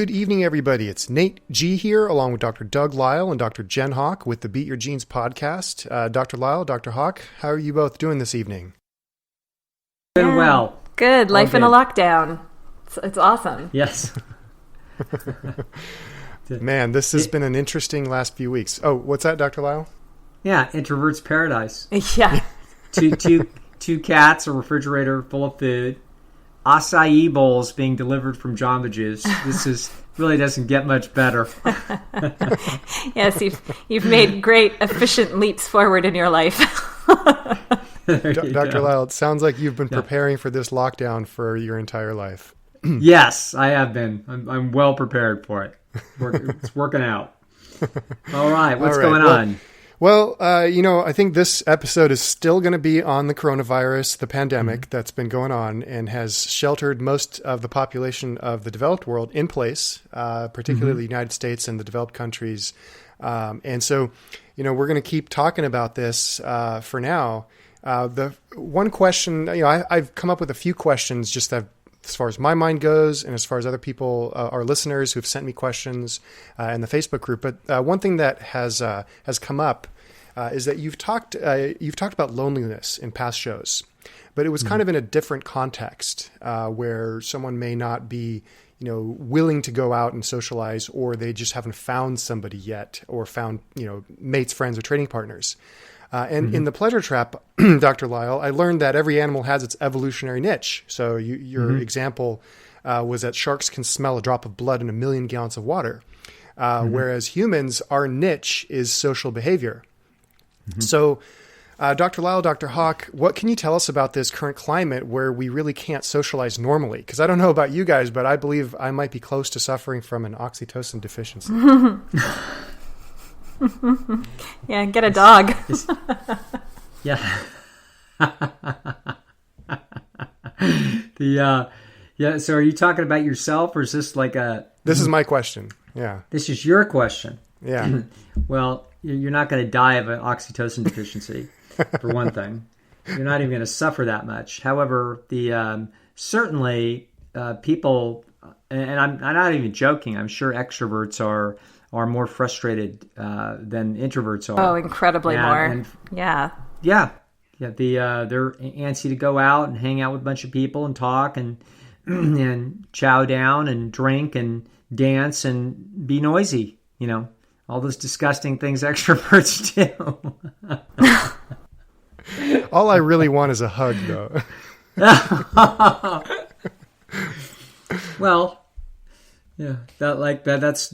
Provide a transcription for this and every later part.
Good evening, everybody. It's Nate G here, along with Dr. Doug Lisle and Dr. Jen Hawk with the Beat Your Genes podcast. Dr. Lisle, Dr. Hawk, how are you both doing this evening? Doing well. Good. Life in a lockdown. It's awesome. Yes. Man, this has been an interesting last few weeks. Oh, what's that, Dr. Lisle? Yeah, introvert's paradise. Yeah. Two cats, a refrigerator full of food, acai bowls being delivered from Jamba Juice. This is really doesn't get much better. Yes, you've made great, efficient leaps forward in your life. Dr. Lisle, it sounds like you've been preparing for this lockdown for your entire life. Yes, I have been. I'm well prepared for it. It's working out. All right, what's going on? Well, I think this episode is still going to be on the coronavirus, the pandemic that's been going on and has sheltered most of the population of the developed world in place, particularly the United States and the developed countries. And so, we're going to keep talking about this for now. The one question, I've come up with a few questions just that as far as my mind goes, and as far as other people, our listeners who've sent me questions in the Facebook group. But one thing that has come up is that you've talked about loneliness in past shows, but it was kind of in a different context where someone may not be, willing to go out and socialize, or they just haven't found somebody yet, or found mates, friends, or trading partners. And in the pleasure trap, Dr. Lisle, I learned that every animal has its evolutionary niche. So your example was that sharks can smell a drop of blood in 1 million gallons of water, whereas humans, our niche is social behavior. So, Dr. Lisle, Dr. Hawk, what can you tell us about this current climate where we really can't socialize normally? Because I don't know about you guys, but I believe I might be close to suffering from an oxytocin deficiency. Yeah, get a dog. Yeah. So are you talking about yourself, or is this like a... This is my question. Yeah. This is your question. Yeah. Well, you're not going to die of an oxytocin deficiency, for one thing. You're not even going to suffer that much. However, certainly people, and I'm not even joking, I'm sure extroverts are more frustrated than introverts are. Oh, incredibly more. Yeah. Yeah. They're antsy to go out and hang out with a bunch of people and talk and chow down and drink and dance and be noisy. All those disgusting things extroverts do. All I really want is a hug, though. Well. Yeah, that's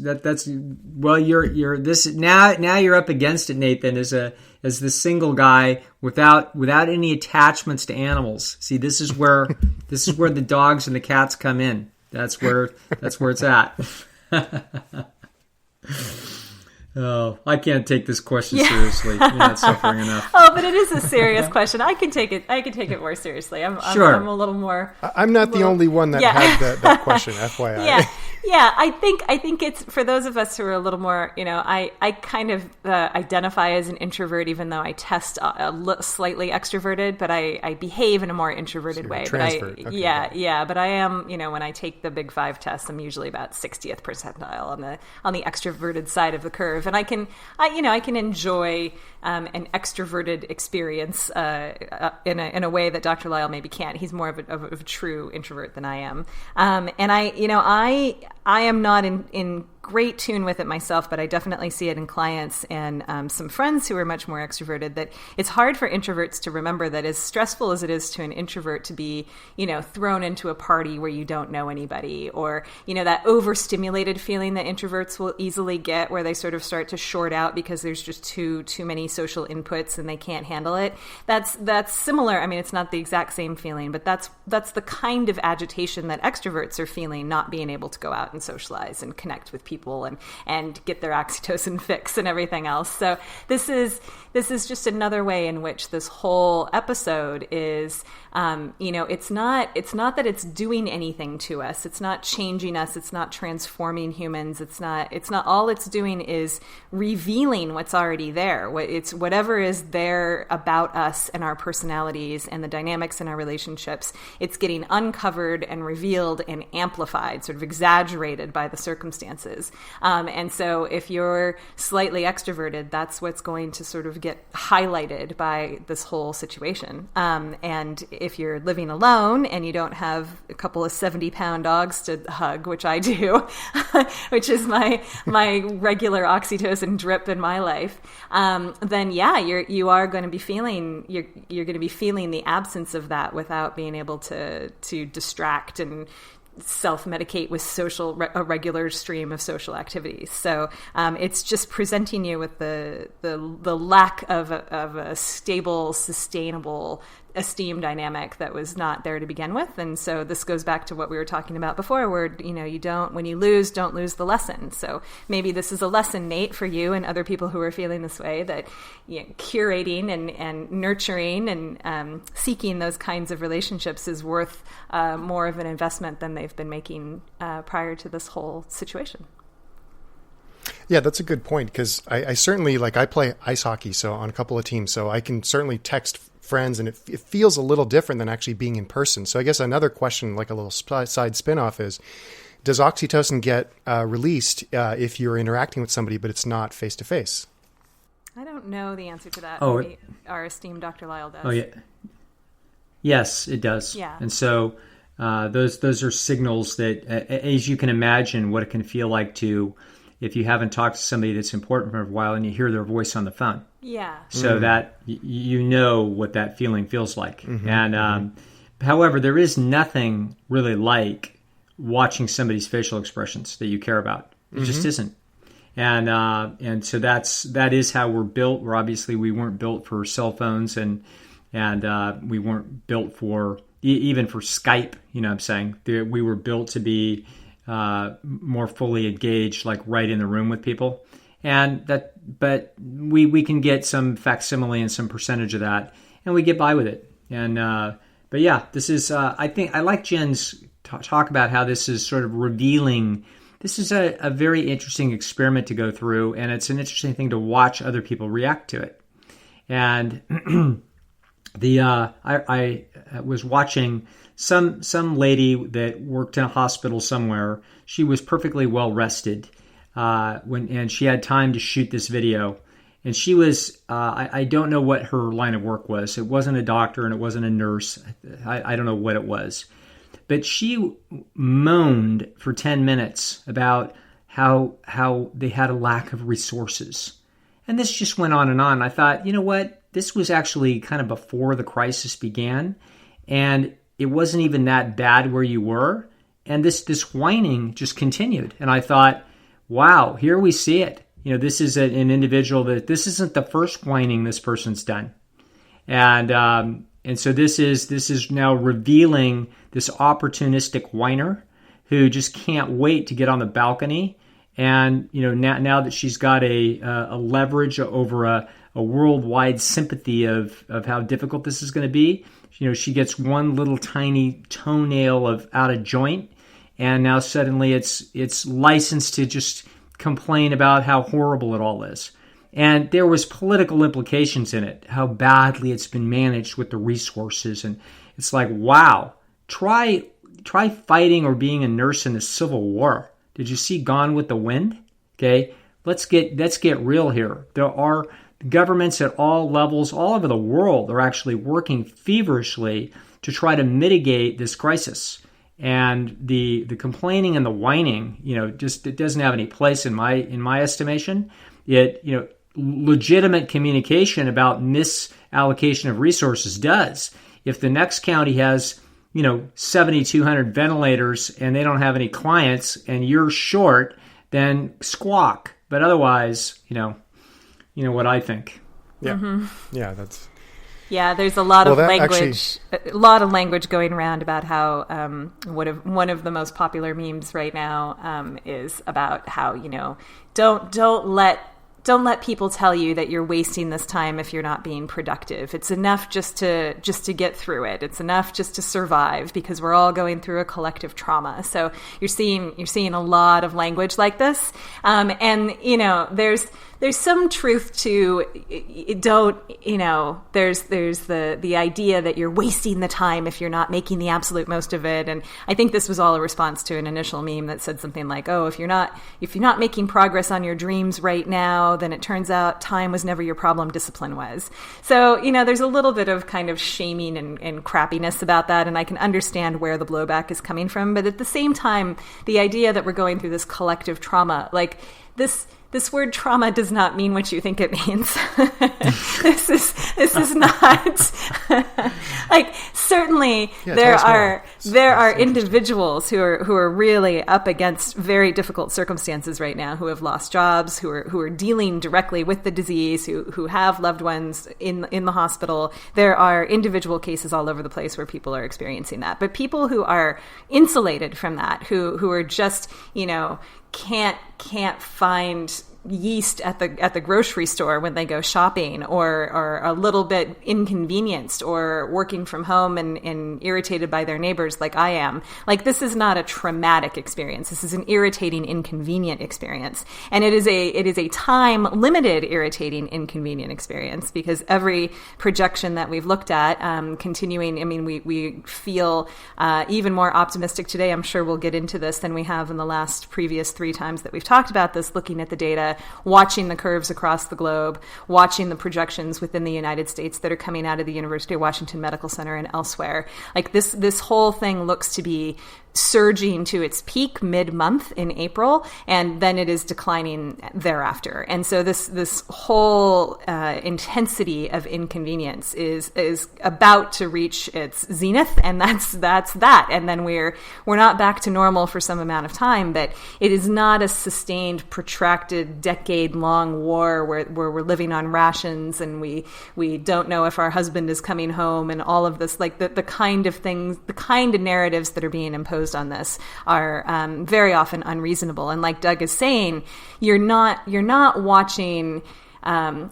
well, you're this now you're up against it, Nathan, as the single guy without any attachments to animals. See, this is where the dogs and the cats come in. That's where it's at. Oh, I can't take this question seriously. You're not suffering enough. Oh, but it is a serious question. I can take it more seriously. Sure. I'm a little more. I'm not the only one that had that question. FYI. Yeah. I think it's for those of us who are a little more. I kind of identify as an introvert, even though I test slightly extroverted, but I behave in a more introverted way. Transferred. But I am. When I take the Big 5 test, I'm usually about 60th percentile on the extroverted side of the curve. And I can enjoy an extroverted experience in a way that Dr. Lisle maybe can't. He's more of a true introvert than I am. And I am not in great tune with it myself, but I definitely see it in clients and some friends who are much more extroverted, that it's hard for introverts to remember that as stressful as it is to an introvert to be, thrown into a party where you don't know anybody, or, that overstimulated feeling that introverts will easily get where they sort of start to short out because there's just too many social inputs and they can't handle it. That's similar. I mean, it's not the exact same feeling, but that's the kind of agitation that extroverts are feeling, not being able to go out and socialize and connect with people people and get their oxytocin fix and everything else. So this is just another way in which this whole episode is, it's not that it's doing anything to us. It's not changing us. It's not transforming humans. It's not all it's doing is revealing what's already there. It's whatever is there about us and our personalities and the dynamics in our relationships. It's getting uncovered and revealed and amplified, sort of exaggerated by the circumstances. And so if you're slightly extroverted, that's what's going to sort of get highlighted by this whole situation. And if you're living alone and you don't have a couple of 70-pound dogs to hug, which I do, which is my regular oxytocin drip in my life, then you are going to be feeling you're going to be feeling the absence of that without being able to distract and self-medicate with a regular stream of social activities. So it's just presenting you with the lack of a stable, sustainable esteem dynamic that was not there to begin with. And so this goes back to what we were talking about before, where when you lose, don't lose the lesson. So maybe this is a lesson, Nate, for you and other people who are feeling this way, that curating and nurturing and seeking those kinds of relationships is worth more of an investment than they've been making prior to this whole situation. Yeah, that's a good point, because I certainly, I play ice hockey, so on a couple of teams, so I can certainly text friends, and it feels a little different than actually being in person. So I guess another question, like a little side spin-off, is, does oxytocin get released if you're interacting with somebody but it's not face-to-face? I don't know the answer to that. Oh, maybe our esteemed Dr. Lisle does. Oh, yeah. Yes, it does. Yeah. And so those are signals that, as you can imagine, what it can feel like if you haven't talked to somebody that's important for a while and you hear their voice on the phone. Yeah. So that you know what that feeling feels like. Mm-hmm. And however, there is nothing really like watching somebody's facial expressions that you care about. It just isn't. And so that is how we're built. We weren't built for cell phones, and we weren't built for even for Skype. You know what I'm saying? We were built to be more fully engaged, like right in the room with people. But we can get some facsimile and some percentage of that, and we get by with it. But yeah, this is, I think I like Jen's talk about how this is sort of revealing. This is a very interesting experiment to go through, and it's an interesting thing to watch other people react to it. And I was watching some lady that worked in a hospital somewhere. She was perfectly well rested and she had time to shoot this video. And she was, I don't know what her line of work was. It wasn't a doctor and it wasn't a nurse. I don't know what it was. But she moaned for 10 minutes about how they had a lack of resources. And this just went on and on. I thought, you know what? This was actually kind of before the crisis began. And it wasn't even that bad where you were. And this whining just continued. And I thought, wow, here we see it. You know, this is an individual that this isn't the first whining this person's done. And so this is now revealing this opportunistic whiner who just can't wait to get on the balcony. And, you know, now that she's got a leverage over a worldwide sympathy of how difficult this is going to be, you know, she gets one little tiny toenail out of joint, and now suddenly it's licensed to just complain about how horrible it all is. And there was political implications in it, how badly it's been managed with the resources. And it's like, wow, try fighting or being a nurse in the Civil War. Did you see Gone with the Wind? Okay, let's get real here. There are governments at all levels, all over the world, are actually working feverishly to try to mitigate this crisis. And the complaining and the whining, you know, just it doesn't have any place in my estimation. Legitimate communication about misallocation of resources does. If the next county has, 7,200 ventilators and they don't have any clients and you're short, then squawk. But otherwise, you know what I think. Yeah. Mm-hmm. Yeah, Yeah, there's a lot of language, going around about how one of the most popular memes right now is about how, don't let people tell you that you're wasting this time if you're not being productive. It's enough just to get through it. It's enough just to survive, because we're all going through a collective trauma. So you're seeing a lot of language like this, and there's some truth to there's the idea that you're wasting the time if you're not making the absolute most of it. And I think this was all a response to an initial meme that said something like, oh, if you're not making progress on your dreams right now, then it turns out time was never your problem, discipline was. So, there's a little bit of kind of shaming and crappiness about that, and I can understand where the blowback is coming from. But at the same time, the idea that we're going through this collective trauma, like this word trauma does not mean what you think it means. This is not like, certainly there are individuals who are really up against very difficult circumstances right now, who have lost jobs, who are dealing directly with the disease, who have loved ones in the hospital. There are individual cases all over the place where people are experiencing that. But people who are insulated from that, who are just, can't find yeast at the grocery store when they go shopping, or a little bit inconvenienced, or working from home and irritated by their neighbors like I am. Like, this is not a traumatic experience. This is an irritating, inconvenient experience. And it is a time limited, irritating, inconvenient experience, because every projection that we've looked at, continuing, I mean, we feel even more optimistic today. I'm sure we'll get into this than we have in the last previous 3 times that we've talked about this, looking at the data, watching the curves across the globe, watching the projections within the United States that are coming out of the University of Washington Medical Center and elsewhere. Like, this whole thing looks to be surging to its peak mid-month in April, and then it is declining thereafter. And so this whole intensity of inconvenience is about to reach its zenith, and that's that. And then we're not back to normal for some amount of time, but it is not a sustained, protracted, decade-long war where we're living on rations and we don't know if our husband is coming home, and all of this, like the kind of things, the kind of narratives that are being imposed on this are very often unreasonable. And like Doug is saying, you're not watching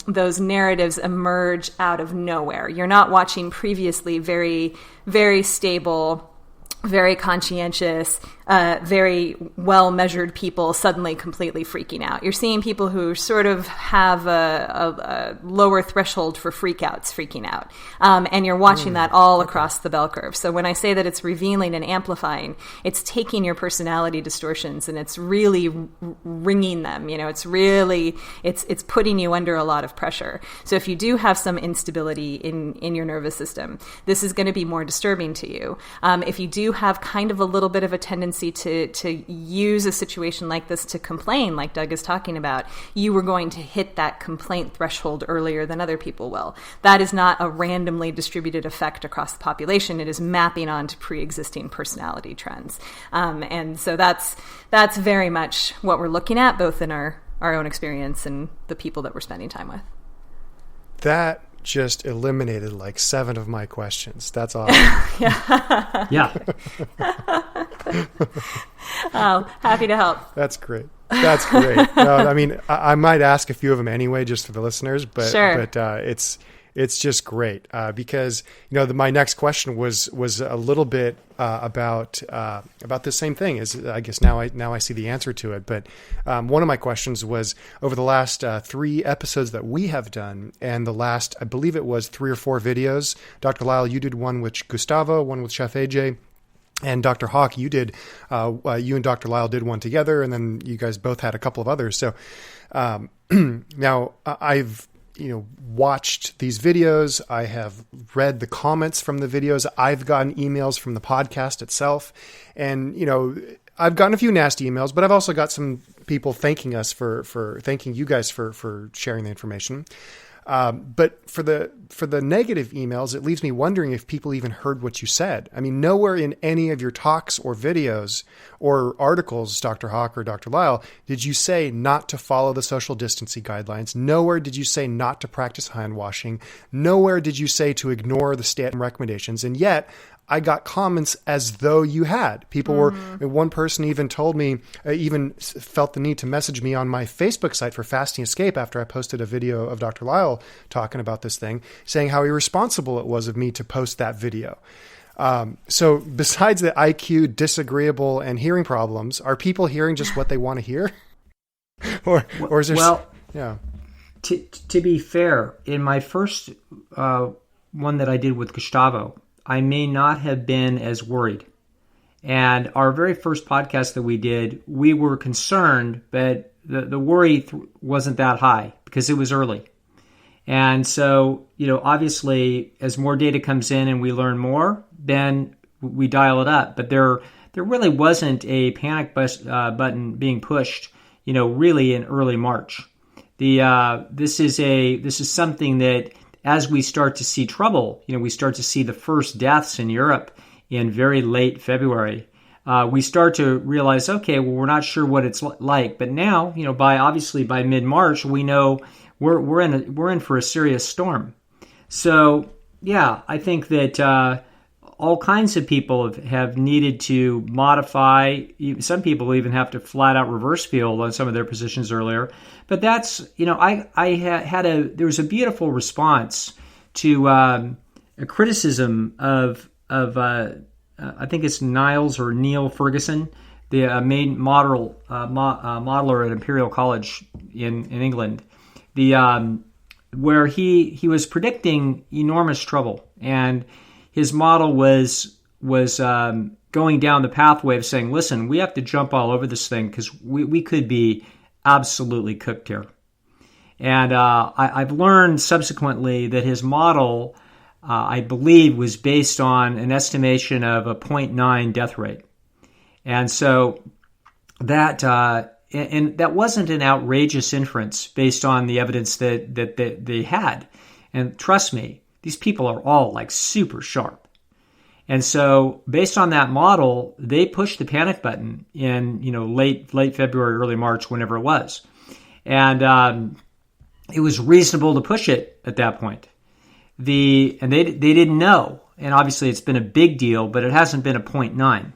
those narratives emerge out of nowhere. You're not watching previously very, very stable, very conscientious, very well-measured people suddenly completely freaking out. You're seeing people who sort of have a lower threshold for freakouts freaking out. And you're watching that all across the bell curve. So when I say that it's revealing and amplifying, it's taking your personality distortions and it's really wringing them. It's really, it's putting you under a lot of pressure. So if you do have some instability in your nervous system, this is going to be more disturbing to you. If you do have kind of a little bit of a tendency to use a situation like this to complain, like Doug is talking about, you were going to hit that complaint threshold earlier than other people will. That is not a randomly distributed effect across the population. It is mapping onto pre-existing personality trends. And so that's very much what we're looking at, both in our own experience and the people that we're spending time with. That just eliminated like 7 of my questions. That's awesome. Yeah. Oh, happy to help. That's great. No, I mean, I might ask a few of them anyway, just for the listeners, but sure. But it's just great because my next question was a little bit about the same thing. Is I guess now I see the answer to it. But one of my questions was over the last 3 episodes that we have done, and the last, I believe it was 3 or 4 videos. Dr. Lisle, you did one with Gustavo, one with Chef AJ. And Dr. Hawk, you did. You and Dr. Lisle did one together, and then you guys both had a couple of others. So now I've watched these videos. I have read the comments from the videos. I've gotten emails from the podcast itself, and I've gotten a few nasty emails, but I've also got some people thanking us for thanking you guys for sharing the information. But for the negative emails, it leaves me wondering if people even heard what you said. I mean, nowhere in any of your talks or videos or articles, Dr. Hawk or Dr. Lisle, did you say not to follow the social distancing guidelines. Nowhere did you say not to practice hand washing. Nowhere did you say to ignore the stay-at-home recommendations. And yet, I got comments as though you had. People were, one person even told me, even felt the need to message me on my Facebook site for Fasting Escape after I posted a video of Dr. Lisle talking about this thing, saying how irresponsible it was of me to post that video. So besides the IQ, disagreeable, and hearing problems, are people hearing just what they want to hear? or is there... Well, yeah. To be fair, in my first one that I did with Gustavo, I may not have been as worried. And our very first podcast that we did, we were concerned, but the worry wasn't that high because it was early. And so, obviously, as more data comes in and we learn more, then we dial it up. But there really wasn't a panic button being pushed, really in early March. This is something that, as we start to see trouble, we start to see the first deaths in Europe in very late February. We start to realize, okay, well, we're not sure what it's like, but now, by mid-March, we know we're in for a serious storm. So, yeah, I think that all kinds of people have needed to modify. Some people even have to flat out reverse field on some of their positions earlier. But that's, there was a beautiful response to a criticism of I think it's Neil Ferguson, the main modeler at Imperial College in England, where he was predicting enormous trouble, and his model was going down the pathway of saying, listen, we have to jump all over this thing because we could be absolutely cooked here. And I've learned subsequently that his model, I believe, was based on an estimation of a 0.9 death rate. And so that wasn't an outrageous inference based on the evidence that they had. And trust me, these people are all like super sharp. And so based on that model, they pushed the panic button in, late February, early March, whenever it was. And it was reasonable to push it at that point. And they didn't know. And obviously it's been a big deal, but it hasn't been a 0.9.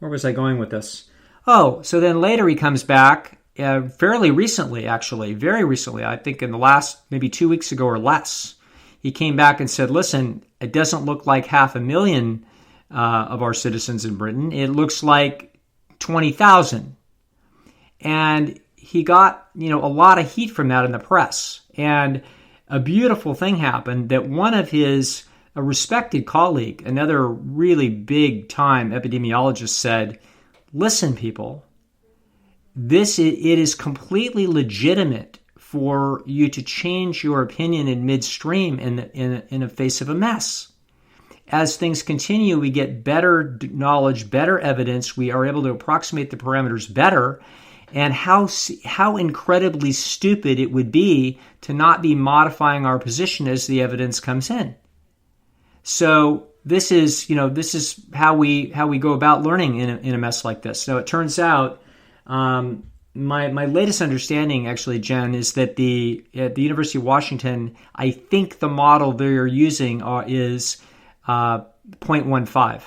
Where was I going with this? Oh, so then later he comes back fairly recently, actually, very recently, I think in the last maybe 2 weeks ago or less. He came back and said, listen, it doesn't look like 500,000 of our citizens in Britain. It looks like 20,000. And he got, a lot of heat from that in the press. And a beautiful thing happened that one of a respected colleague, another really big time epidemiologist, said, listen, people, it is completely legitimate for you to change your opinion in midstream in the face of a mess. As things continue, we get better knowledge, better evidence. We are able to approximate the parameters better. And how incredibly stupid it would be to not be modifying our position as the evidence comes in. So this is how we go about learning in a mess like this. So it turns out, my latest understanding, actually, Jen, is that at the University of Washington, I think the model they're using is 0.15.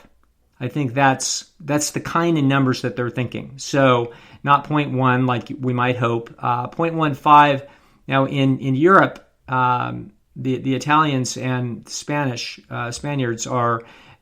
I think that's the kind of numbers that they're thinking. So not 0.1 like we might hope. 0.15. Now in Europe, the Italians and Spaniards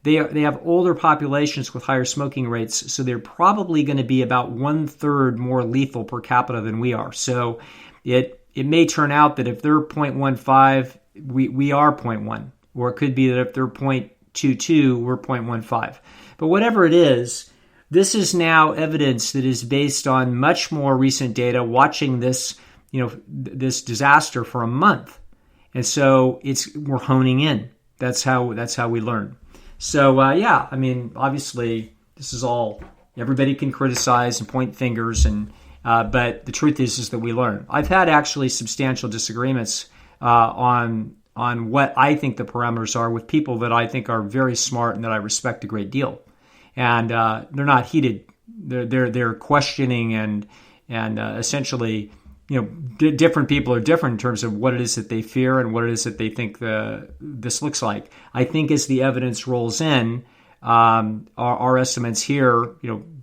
they have older populations with higher smoking rates, so they're probably going to be about 1/3 more lethal per capita than we are. So it may turn out that if they're 0.15, we are 0.1, or it could be that if they're 0.22, we're 0.15. But whatever it is, this is now evidence that is based on much more recent data, watching this disaster for a month. And so we're honing in. That's how we learn. So obviously this is all, everybody can criticize and point fingers and But the truth is that we learn. I've had actually substantial disagreements on what I think the parameters are with people that I think are very smart and that I respect a great deal. And they're not heated. They're questioning and essentially, different people are different in terms of what it is that they fear and what it is that they think this looks like. I think as the evidence rolls in, our estimates here,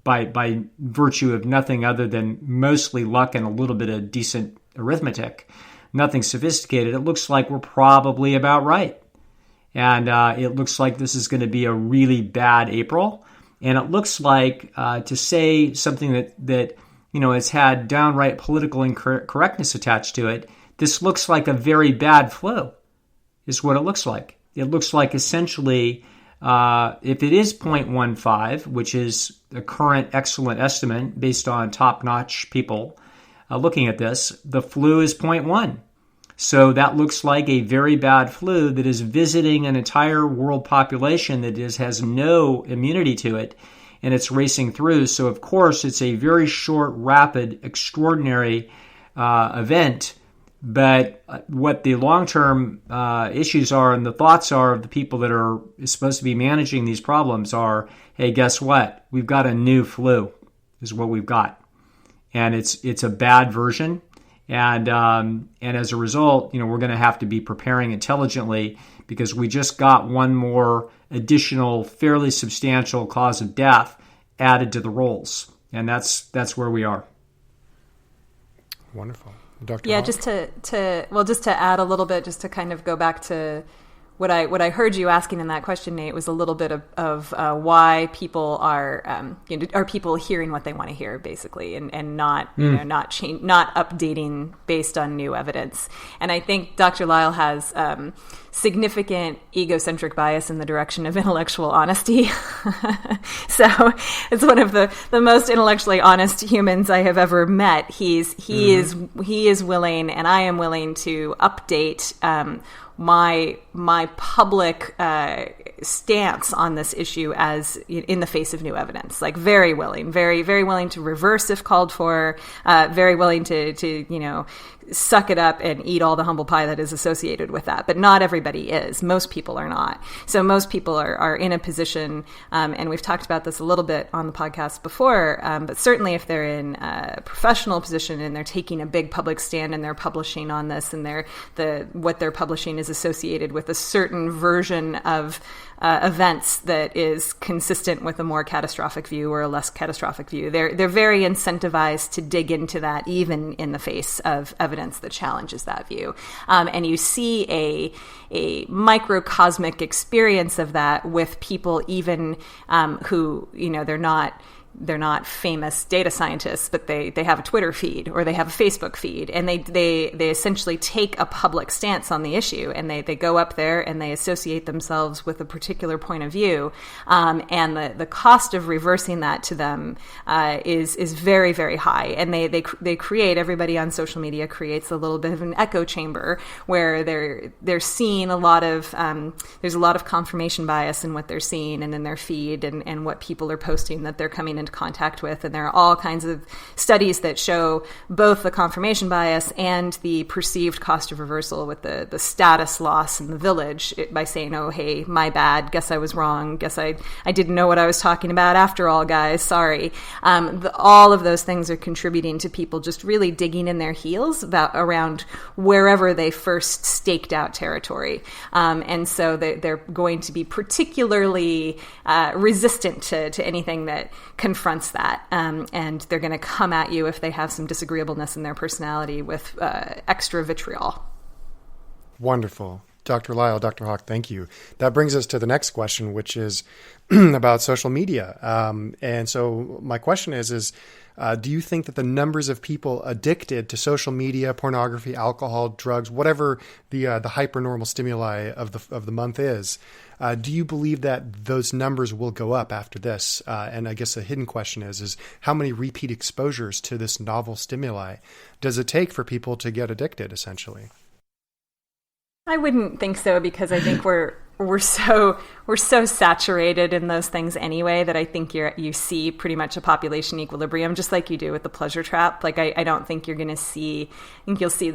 by virtue of nothing other than mostly luck and a little bit of decent arithmetic, nothing sophisticated, it looks like we're probably about right. And it looks like this is going to be a really bad April. And it looks like to say something that it's had downright political incorrectness attached to it, this looks like a very bad flu, is what it looks like. It looks like essentially, if it is 0.15, which is a current excellent estimate based on top-notch people looking at this, the flu is 0.1. So that looks like a very bad flu that is visiting an entire world population that has no immunity to it, and it's racing through. So, of course, it's a very short, rapid, extraordinary event. But what the long-term issues are and the thoughts are of the people that are supposed to be managing these problems are, hey, guess what? We've got a new flu is what we've got. And it's a bad version. And as a result, we're going to have to be preparing intelligently because we just got one more additional fairly substantial cause of death added to the rolls. And that's where we are. Wonderful. Dr. Yeah, Hawk? just to add a little bit, just to kind of go back to what I heard you asking in that question, Nate, was a little bit of why people are people hearing what they want to hear, basically, and not not updating based on new evidence. And I think Dr. Lisle has significant egocentric bias in the direction of intellectual honesty. So it's one of the most intellectually honest humans I have ever met. He is willing, and I am willing to update my public stance on this issue as in the face of new evidence. Like very willing, very, very willing to reverse if called for, very willing to suck it up and eat all the humble pie that is associated with that. But not everybody is. Most people are not. So most people are in a position, and we've talked about this a little bit on the podcast before, but certainly if they're in a professional position and they're taking a big public stand and they're publishing on this and what they're publishing is associated with a certain version of events that is consistent with a more catastrophic view or a less catastrophic view. They're very incentivized to dig into that, even in the face of evidence that challenges that view. And you see a microcosmic experience of that with people even who, they're not famous data scientists, but they have a Twitter feed or they have a Facebook feed, and they essentially take a public stance on the issue, and they go up there and they associate themselves with a particular point of view, and the cost of reversing that to them is very, very high, and they create, everybody on social media creates a little bit of an echo chamber where they're seeing a lot of there's a lot of confirmation bias in what they're seeing and in their feed and what people are posting that they're coming into contact with. And there are all kinds of studies that show both the confirmation bias and the perceived cost of reversal with the status loss in the village by saying, oh, hey, my bad. Guess I was wrong. Guess I didn't know what I was talking about after all, guys. Sorry. All of those things are contributing to people just really digging in their heels around wherever they first staked out territory. And so they're going to be particularly resistant to anything that confronts that, and they're going to come at you if they have some disagreeableness in their personality with extra vitriol. Wonderful. Dr. Lisle, Dr. Hawk, thank you. That brings us to the next question, which is about social media. And so my question is do you think that the numbers of people addicted to social media, pornography, alcohol, drugs, whatever the hypernormal stimuli of the month is, do you believe that those numbers will go up after this? And I guess a hidden question is how many repeat exposures to this novel stimuli does it take for people to get addicted, essentially? I wouldn't think so, because I think we're we're so saturated in those things anyway that I think you see pretty much a population equilibrium, just like you do with the pleasure trap. Like I don't think you're going to see. I think you'll see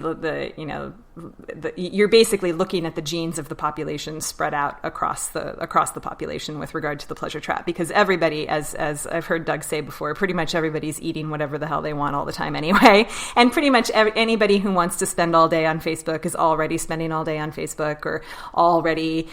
you're basically looking at the genes of the population spread out across the population with regard to the pleasure trap, because everybody, as I've heard Doug say before, pretty much everybody's eating whatever the hell they want all the time anyway, and pretty much anybody who wants to spend all day on Facebook is already spending all day on Facebook, or already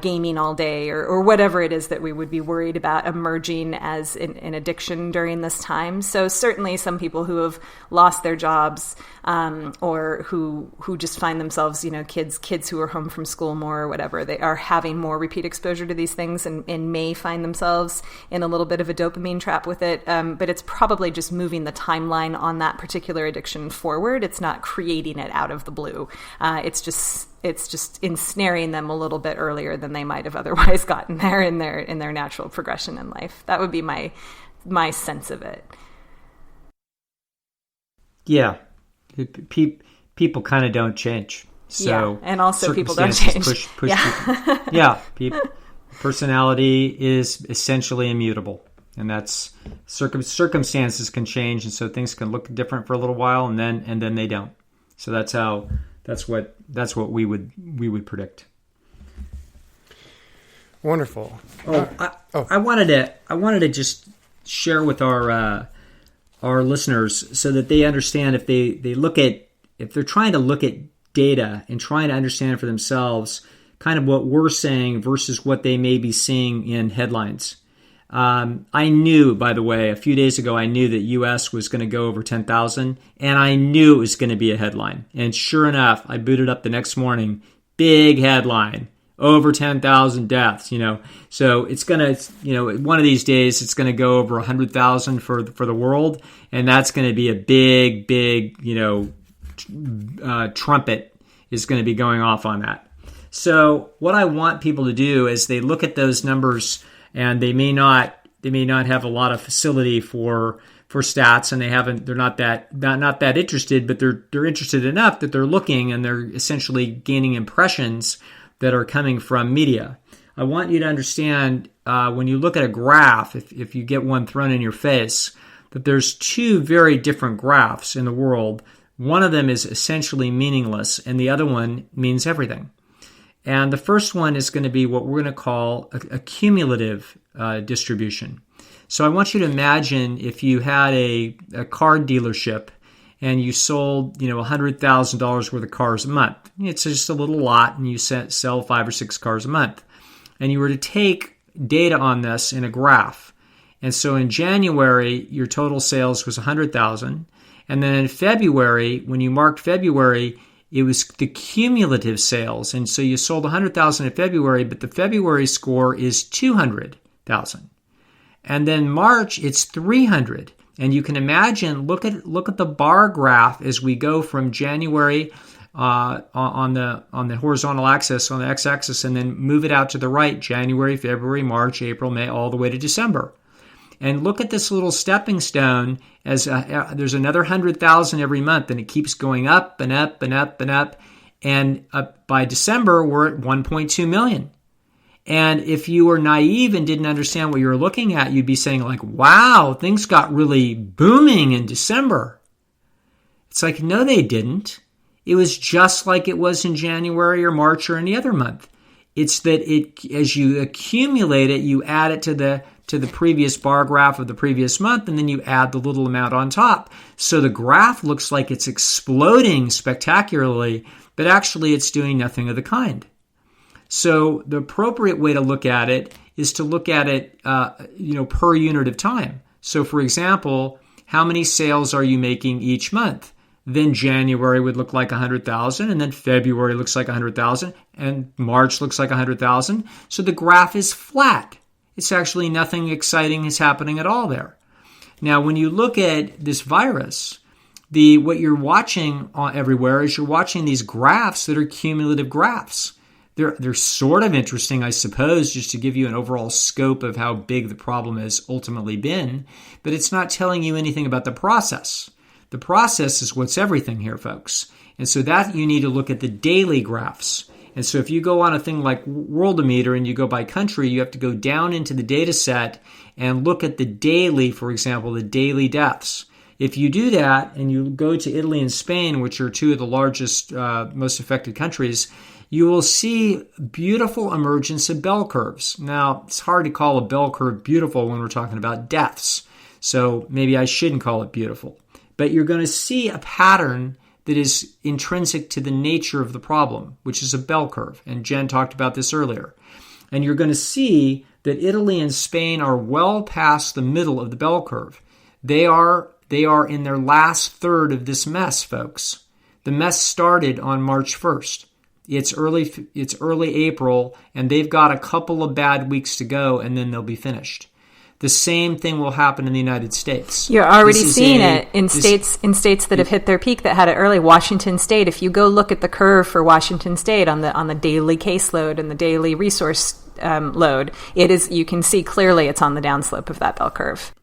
gaming all day, or whatever it is that we would be worried about emerging as an addiction during this time. So certainly some people who have lost their jobs, or who just find themselves, kids who are home from school more or whatever, they are having more repeat exposure to these things and may find themselves in a little bit of a dopamine trap with it. But it's probably just moving the timeline on that particular addiction forward. It's not creating it out of the blue. It's just ensnaring them a little bit earlier than they might have otherwise gotten there in their natural progression in life. That would be my sense of it. Yeah. People kind of don't change. So yeah, and also people don't change. Push yeah. people. Yeah, personality is essentially immutable, and that's circumstances can change, and so things can look different for a little while, and then they don't. So that's what we would predict. Wonderful. I wanted to just share with our listeners so that they understand, if they're trying to look at data and trying to understand for themselves kind of what we're saying versus what they may be seeing in headlines. I knew, by the way, a few days ago, I knew that U.S. was going to go over 10,000, and I knew it was going to be a headline. And sure enough, I booted up the next morning, big headline, over 10,000 deaths, So it's going to, one of these days, it's going to go over 100,000 for the world, and that's going to be a big, trumpet is going to be going off on that. So what I want people to do is they look at those numbers, and they may not have a lot of facility for stats, and they're not that interested, but they're interested enough that they're looking, and they're essentially gaining impressions that are coming from media. I want you to understand, when you look at a graph, if you get one thrown in your face, that there's two very different graphs in the world. One of them is essentially meaningless, and the other one means everything. And the first one is going to be what we're going to call a cumulative distribution. So I want you to imagine if you had a car dealership and you sold, $100,000 worth of cars a month. It's just a little lot, and you sell 5 or 6 cars a month. And you were to take data on this in a graph. And so in January, your total sales was 100,000. And then in February, when you marked February, it was the cumulative sales. And so you sold 100,000 in February, but the February score is 200,000. And then March, it's 300. And you can imagine, look at the bar graph as we go from January on the horizontal axis, on the x-axis, and then move it out to the right, January, February, March, April, May, all the way to December. And look at this little stepping stone as there's another 100,000 every month, and it keeps going up and up and up and up. And by December, we're at 1.2 million. And if you were naive and didn't understand what you were looking at, you'd be saying like, wow, things got really booming in December. It's like, no, they didn't. It was just like it was in January or March or any other month. It's that as you accumulate it, you add it to the previous bar graph of the previous month, and then you add the little amount on top. So the graph looks like it's exploding spectacularly, but actually it's doing nothing of the kind. So the appropriate way to look at it is to look at it, per unit of time. So for example, how many sales are you making each month? Then January would look like 100,000, and then February looks like 100,000, and March looks like 100,000. So the graph is flat. It's actually nothing exciting is happening at all there. Now, when you look at this virus, what you're watching everywhere is you're watching these graphs that are cumulative graphs. They're sort of interesting, I suppose, just to give you an overall scope of how big the problem has ultimately been, but it's not telling you anything about the process. The process is what's everything here, folks. And so that you need to look at the daily graphs. And so if you go on a thing like Worldometer and you go by country, you have to go down into the data set and look at the daily, for example, the daily deaths. If you do that and you go to Italy and Spain, which are two of the largest, most affected countries, you will see beautiful emergence of bell curves. Now, it's hard to call a bell curve beautiful when we're talking about deaths, so maybe I shouldn't call it beautiful. But you're going to see a pattern that is intrinsic to the nature of the problem, which is a bell curve. And Jen talked about this earlier. And you're going to see that Italy and Spain are well past the middle of the bell curve. They are in their last third of this mess, folks. The mess started on March 1st. It's early April, and they've got a couple of bad weeks to go, and then they'll be finished. The same thing will happen in the United States. You're already seeing it in states that have hit their peak that had it early. Washington State. If you go look at the curve for Washington State on the daily caseload and the daily resource load, you can see clearly it's on the downslope of that bell curve.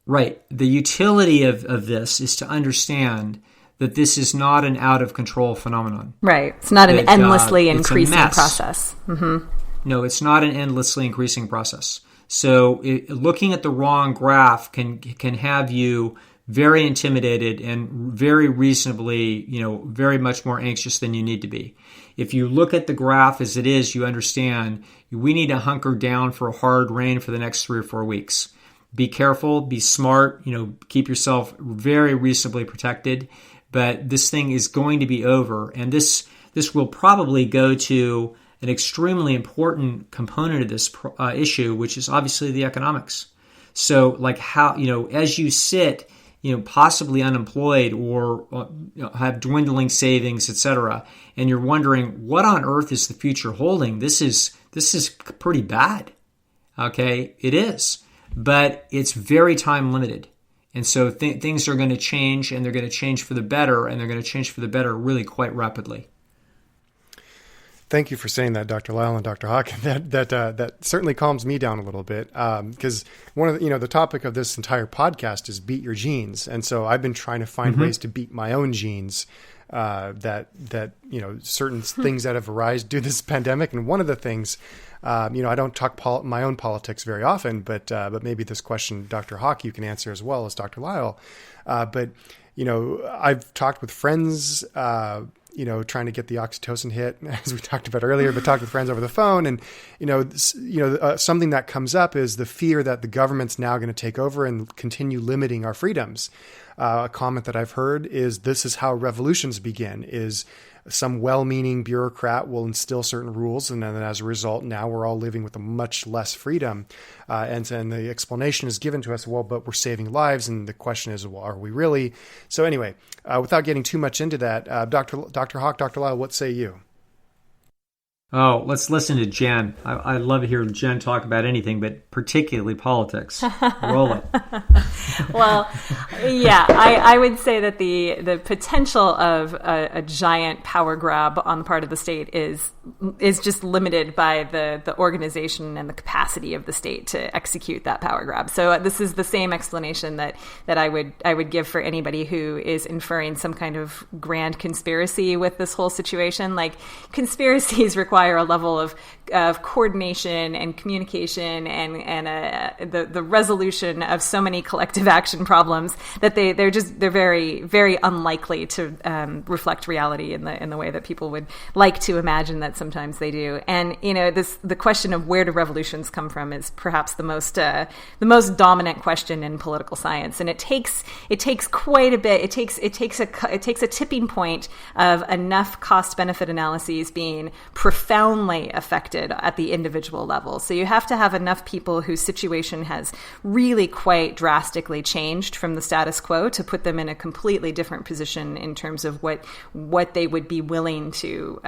Right. The utility of this is to understand that this is not an out-of-control phenomenon. Right. It's not an endlessly increasing process. Mm-hmm. No, it's not an endlessly increasing process. So looking at the wrong graph can have you very intimidated and very reasonably, very much more anxious than you need to be. If you look at the graph as it is, you understand we need to hunker down for a hard rain for the next 3 or 4 weeks. Be careful, be smart, keep yourself very reasonably protected. But this thing is going to be over, and this will probably go to an extremely important component of this issue, which is obviously the economics. So, like how as you sit, possibly unemployed or have dwindling savings, etc., and you're wondering what on earth is the future holding. This is pretty bad. Okay, it is, but it's very time limited. And so things are going to change, and they're going to change for the better, and they're going to change for the better really quite rapidly. Thank you for saying that, Dr. Lisle and Dr. Hawk. That certainly calms me down a little bit, because one of the topic of this entire podcast is beat your genes, and so I've been trying to find ways to beat my own genes. Certain things that have arisen due to this pandemic, and one of the things. I don't talk my own politics very often, but maybe this question, Dr. Hawk, you can answer as well as Dr. Lisle. But I've talked with friends, trying to get the oxytocin hit, as we talked about earlier, but talked with friends over the phone, and something that comes up is the fear that the government's now going to take over and continue limiting our freedoms. A comment that I've heard is this is how revolutions begin, is some well-meaning bureaucrat will instill certain rules, and then as a result, now we're all living with a much less freedom. And the explanation is given to us, well, but we're saving lives, and the question is, well, are we really? So anyway, without getting too much into that, Dr. Hawk, Dr. Lisle, what say you? Oh, let's listen to Jen. I love to hear Jen talk about anything, but particularly politics. Roll it. Well, yeah, I would say that the potential of a giant power grab on the part of the state is just limited by the organization and the capacity of the state to execute that power grab. So this is the same explanation that I would give for anybody who is inferring some kind of grand conspiracy with this whole situation. Like, conspiracies require a level of coordination and communication and the resolution of so many collective action problems that they're very, very unlikely to reflect reality in the way that people would like to imagine that sometimes they do. And the question of where do revolutions come from is perhaps the most dominant question in political science, and it takes quite a bit. It takes a tipping point of enough cost benefit analyses being profoundly affected at the individual level. So you have to have enough people whose situation has really quite drastically changed from the status quo to put them in a completely different position in terms of what they would be willing to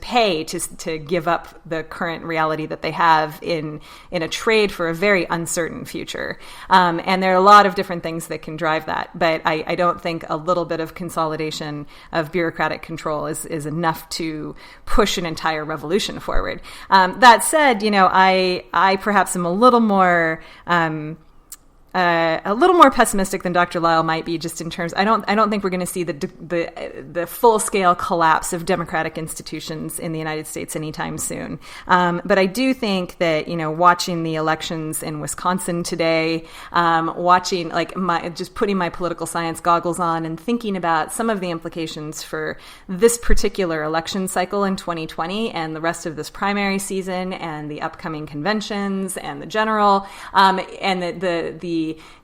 pay to give up the current reality that they have in a trade for a very uncertain future. And there are a lot of different things that can drive that, but I don't think a little bit of consolidation of bureaucratic control is enough to push an entire revolution forward. That said, I perhaps am a little more a little more pessimistic than Dr. Lisle might be, just in terms. I don't think we're going to see the full scale collapse of democratic institutions in the United States anytime soon. But I do think that, watching the elections in Wisconsin today, watching just putting my political science goggles on and thinking about some of the implications for this particular election cycle in 2020 and the rest of this primary season and the upcoming conventions and the general and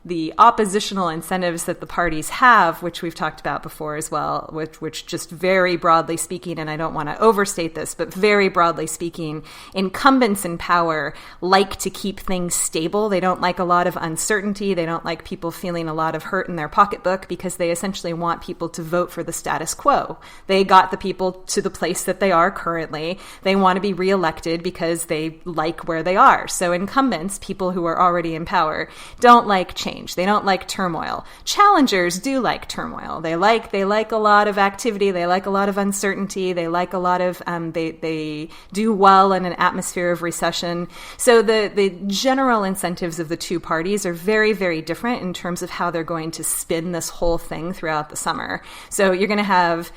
the oppositional incentives that the parties have, which we've talked about before as well, which just very broadly speaking, and I don't want to overstate this, but very broadly speaking, incumbents in power like to keep things stable. They don't like a lot of uncertainty. They don't like people feeling a lot of hurt in their pocketbook, because they essentially want people to vote for the status quo. They got the people to the place that they are currently. They want to be reelected because they like where they are. So incumbents, people who are already in power, don't like change. They don't like turmoil. Challengers do like turmoil. They like a lot of activity. They like a lot of uncertainty. They like a lot of they do well in an atmosphere of recession. So the general incentives of the two parties are very, very different in terms of how they're going to spin this whole thing throughout the summer. So you're going to have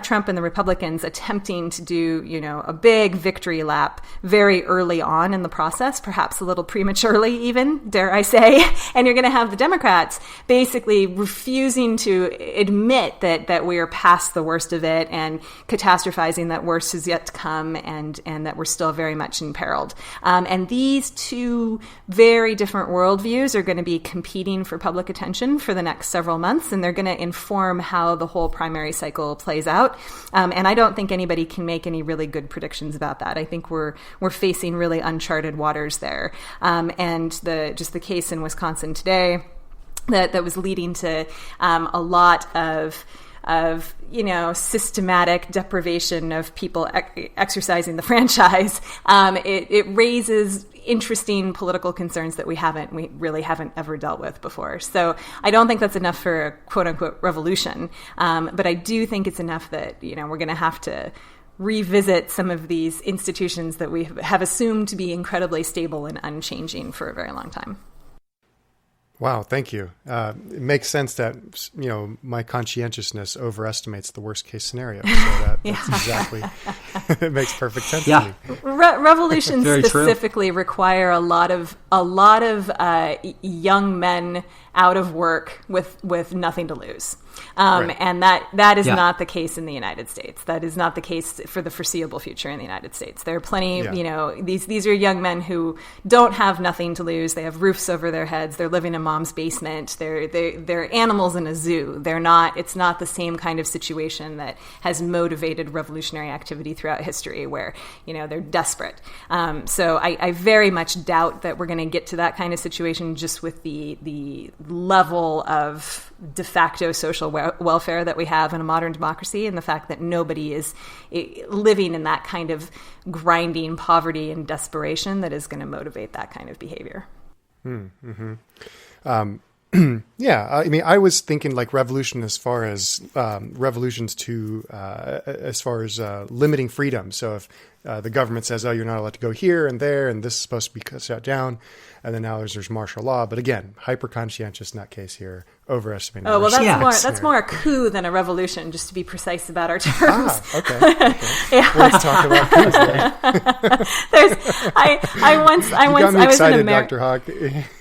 Trump and the Republicans attempting to do, a big victory lap very early on in the process, perhaps a little prematurely even, dare I say. And you're going to have the Democrats basically refusing to admit that we are past the worst of it and catastrophizing that worse is yet to come, and that we're still very much imperiled. And these two very different worldviews are going to be competing for public attention for the next several months, and they're going to inform how the whole primary cycle plays out. And I don't think anybody can make any really good predictions about that. I think we're facing really uncharted waters there. And the case in Wisconsin today that was leading to a lot of systematic deprivation of people exercising the franchise. It raises interesting political concerns that we really haven't ever dealt with before. So I don't think that's enough for a quote unquote revolution. But I do think it's enough that, we're going to have to revisit some of these institutions that we have assumed to be incredibly stable and unchanging for a very long time. Wow, thank you. It makes sense that, my conscientiousness overestimates the worst case scenario. So that's exactly, it makes perfect sense to me. Revolutions specifically require a lot of young men out of work with nothing to lose. Right. And that is not the case in the United States. That is not the case for the foreseeable future in the United States. There are plenty, these are young men who don't have nothing to lose. They have roofs over their heads. They're living in mom's basement. They're animals in a zoo. It's not the same kind of situation that has motivated revolutionary activity throughout history where, they're desperate. So I very much doubt that we're going to get to that kind of situation just with the level of de facto social welfare that we have in a modern democracy, and the fact that nobody is living in that kind of grinding poverty and desperation that is going to motivate that kind of behavior. Mm-hmm. I was thinking like revolution as far as revolutions to as far as limiting freedom. So if the government says, oh, you're not allowed to go here and there, and this is supposed to be shut down, and then now there's martial law. But again, hyper-conscientious in that case here, overestimating. Oh, well, that's more a coup than a revolution, just to be precise about our terms. Okay. Let's talk about coups then. I was in Dr. Hawk.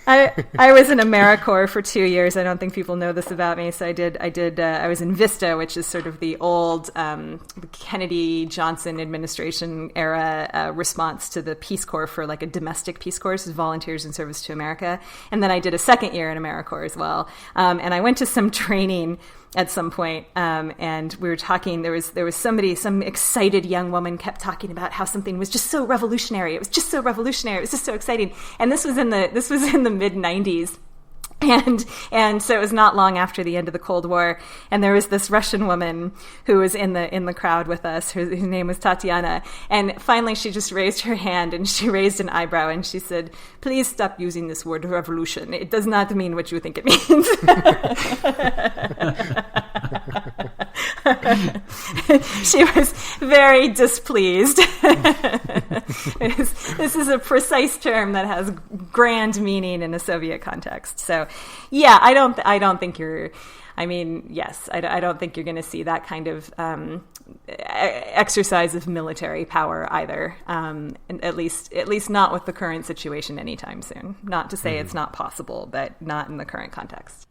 I was in AmeriCorps for 2 years. I don't think people know this about me. So I was in VISTA, which is sort of the old Kennedy Johnson administration era response to the Peace Corps for like a domestic Peace Corps, is volunteers in service to America. And then I did a second year in AmeriCorps as well. And I went to some training at some point, and we were talking. There was somebody, some excited young woman kept talking about how something was just so revolutionary. It was just so revolutionary. It was just so exciting. And this was in the mid 90s. And so it was not long after the end of the Cold War, and there was this Russian woman who was in the crowd with us. Her name was Tatiana, and finally she just raised her hand and she raised an eyebrow and she said, "Please stop using this word revolution. It does not mean what you think it means." She was very displeased. This is a precise term that has grand meaning in a Soviet context. So, yeah, I don't think you're. I mean, yes, I don't think you're going to see that kind of exercise of military power either. At least not with the current situation anytime soon. Not to say it's not possible, but not in the current context.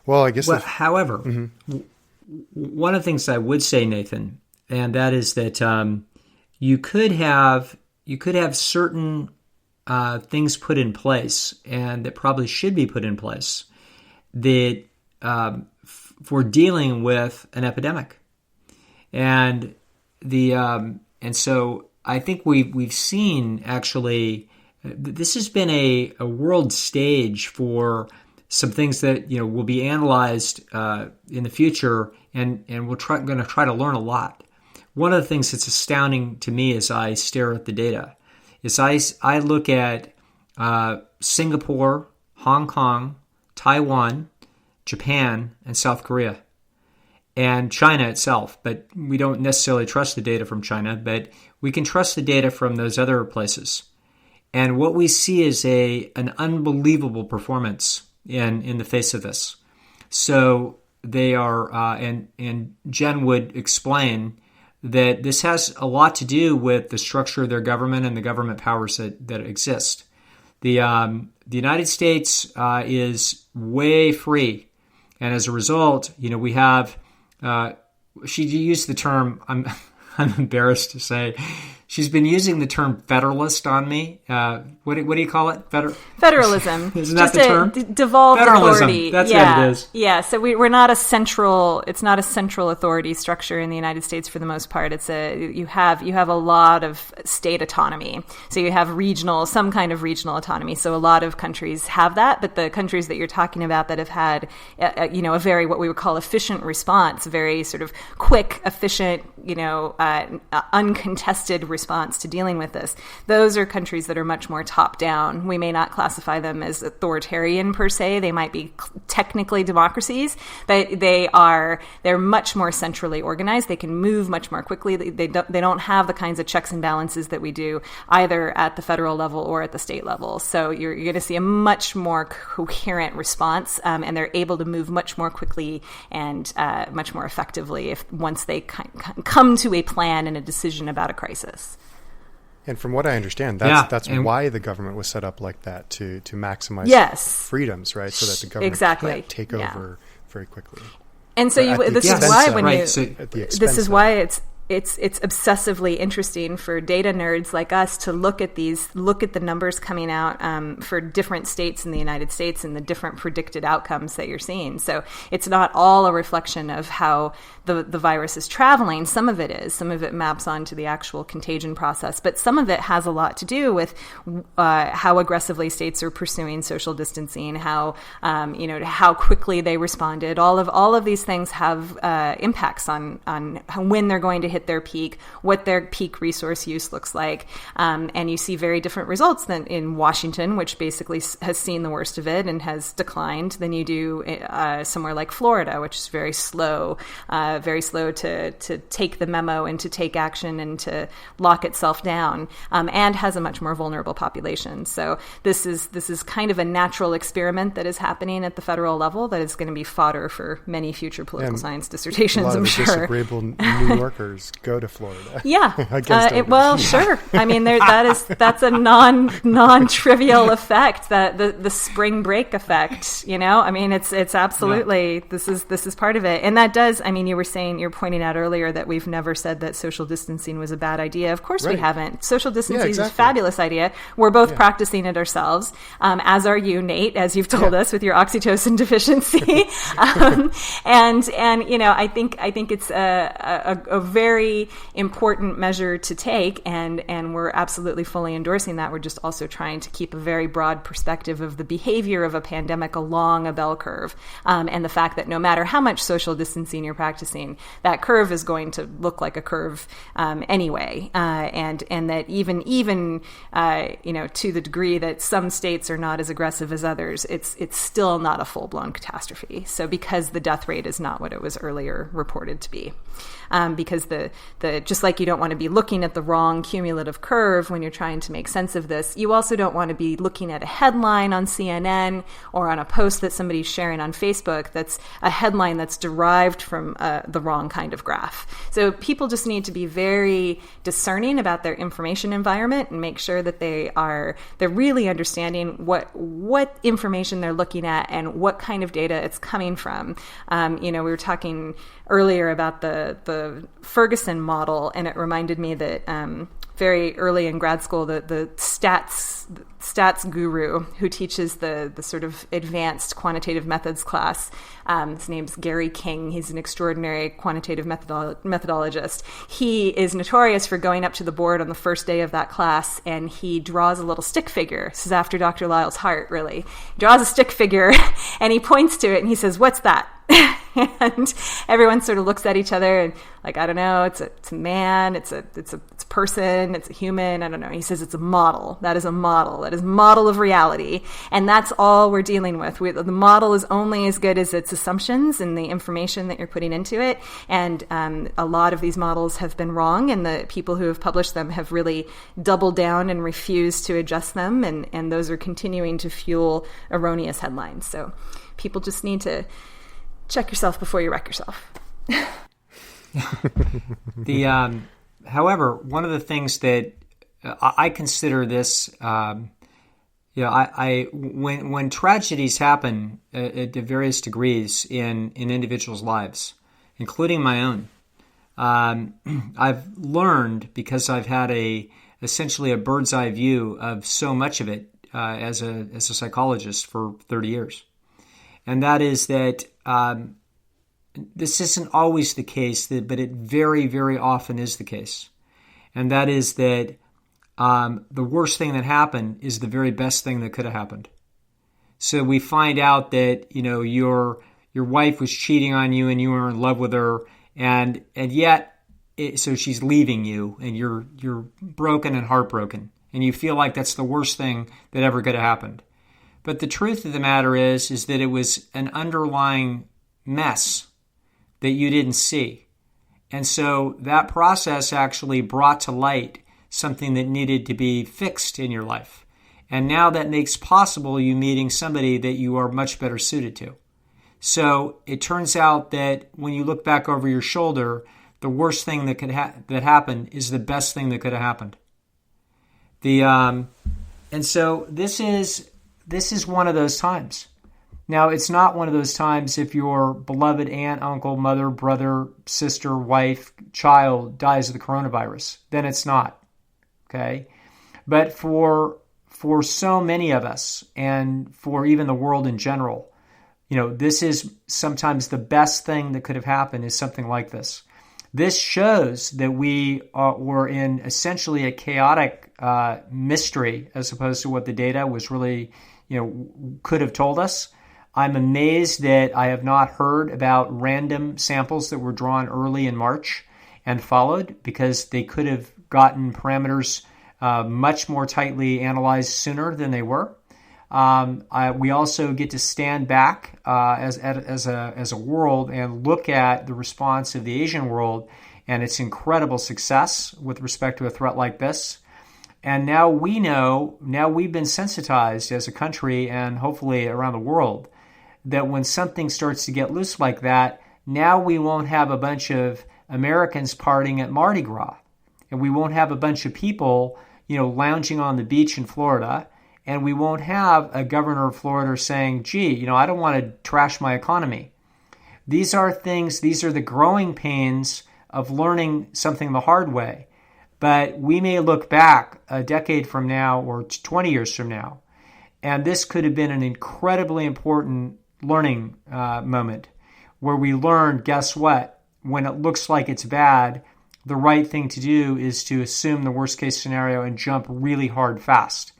Well, I guess. However, one of the things I would say, Nathan, and that is that you could have certain things put in place, and that probably should be put in place, that for dealing with an epidemic, and so I think we've seen actually this has been a world stage for some things that will be analyzed in the future, and we're going to try to learn a lot. One of the things that's astounding to me as I stare at the data is I look at Singapore, Hong Kong, Taiwan, Japan, and South Korea, and China itself. But we don't necessarily trust the data from China, but we can trust the data from those other places. And what we see is an unbelievable performance in the face of this. So they are, and Jen would explain that this has a lot to do with the structure of their government and the government powers that exist. The United States is way free, and as a result, we have. She used the term. I'm embarrassed to say. She's been using the term federalist on me. What do you call it? Federalism. Isn't that the term? Devolved Federalism. authority. That's what it is. Yeah. So we're not a central. It's not a central authority structure in the United States for the most part. You have a lot of state autonomy. So you have some kind of regional autonomy. So a lot of countries have that, but the countries that you're talking about that have had, a very what we would call efficient response, very sort of quick, efficient, uncontested response to dealing with this. Those are countries that are much more top down. We may not classify them as authoritarian per se. They might be technically democracies, but they're much more centrally organized. They can move much more quickly. They don't have the kinds of checks and balances that we do either at the federal level or at the state level. So you're going to see a much more coherent response, and they're able to move much more quickly and much more effectively once they come to a plan and a decision about a crisis. And from what I understand, that's why the government was set up like that, to maximize freedoms, right? So that the government can't take over very quickly. And so this is why it's obsessively interesting for data nerds like us to look at the numbers coming out for different states in the United States and the different predicted outcomes that you're seeing. So it's not all a reflection of how the virus is traveling. Some of it is. Some of it maps onto the actual contagion process, but some of it has a lot to do with how aggressively states are pursuing social distancing, how quickly they responded. All of these things have impacts on when they're going to hit their peak, what their peak resource use looks like, and you see very different results than in Washington, which basically has seen the worst of it and has declined, than you do somewhere like Florida, which is very slow to take the memo and to take action and to lock itself down, and has a much more vulnerable population. So this is kind of a natural experiment that is happening at the federal level that is going to be fodder for many future political science dissertations. A lot I'm of sure. Disagreeable New Yorkers go to Florida. Yeah. Sure. I mean, that's a non-trivial effect, that the spring break effect, I mean, it's absolutely, this is part of it. And that does, I mean, you're pointing out earlier that we've never said that social distancing was a bad idea. Of course we haven't. Social distancing is a fabulous idea. We're both practicing it ourselves, as are you, Nate, as you've told us with your oxytocin deficiency. And I think it's a very important measure to take, and we're absolutely fully endorsing that. We're just also trying to keep a very broad perspective of the behavior of a pandemic along a bell curve, and the fact that no matter how much social distancing you're practicing, that curve is going to look like a curve anyway, and that even to the degree that some states are not as aggressive as others, it's still not a full-blown catastrophe. So because the death rate is not what it was earlier reported to be. Because the just like you don't want to be looking at the wrong cumulative curve when you're trying to make sense of this, you also don't want to be looking at a headline on CNN or on a post that somebody's sharing on Facebook that's a headline that's derived from the wrong kind of graph. So people just need to be very discerning about their information environment and make sure that they're really understanding what information they're looking at and what kind of data it's coming from. We were talking earlier about the Ferguson model, and it reminded me that very early in grad school, the stats guru who teaches the sort of advanced quantitative methods class, his name's Gary King. He's an extraordinary quantitative methodologist. He is notorious for going up to the board on the first day of that class, and he draws a little stick figure. This is after Dr. Lisle's heart, really. He draws a stick figure, and he points to it, and he says, "What's that?" And everyone sort of looks at each other and like, I don't know, it's a man, it's a person, it's a human, I don't know. He says it's a model. That is a model. That is a model of reality. And that's all we're dealing with. The model is only as good as its assumptions and the information that you're putting into it. And a lot of these models have been wrong, and the people who have published them have really doubled down and refused to adjust them. And those are continuing to fuel erroneous headlines. So people just need to check yourself before you wreck yourself. However, one of the things that I consider this, when tragedies happen at various degrees in individuals' lives, including my own, I've learned, because I've had essentially a bird's eye view of so much of it as a psychologist for 30 years. And that is that this isn't always the case, but it very, very often is the case. And that is that the worst thing that happened is the very best thing that could have happened. So we find out that, your wife was cheating on you and you were in love with her, and yet, so she's leaving you, and you're broken and heartbroken, and you feel like that's the worst thing that ever could have happened. But the truth of the matter is that it was an underlying mess that you didn't see. And so that process actually brought to light something that needed to be fixed in your life. And now that makes possible you meeting somebody that you are much better suited to. So it turns out that when you look back over your shoulder, the worst thing that could that happened is the best thing that could have happened. And so this is one of those times. Now, it's not one of those times if your beloved aunt, uncle, mother, brother, sister, wife, child dies of the coronavirus. Then it's not. Okay? But for so many of us, and for even the world in general, this is sometimes the best thing that could have happened, is something like this. This shows that we were in essentially a chaotic mystery, as opposed to what the data was really, could have told us. I'm amazed that I have not heard about random samples that were drawn early in March and followed, because they could have gotten parameters much more tightly analyzed sooner than they were. We also get to stand back as a world and look at the response of the Asian world and its incredible success with respect to a threat like this. And now we know, now we've been sensitized as a country and hopefully around the world, that when something starts to get loose like that, now we won't have a bunch of Americans partying at Mardi Gras. And we won't have a bunch of people, lounging on the beach in Florida. And we won't have a governor of Florida saying, gee, I don't want to trash my economy. These are the growing pains of learning something the hard way. But we may look back a decade from now or 20 years from now, and this could have been an incredibly important learning moment where we learned, guess what? When it looks like it's bad, the right thing to do is to assume the worst case scenario and jump really hard fast.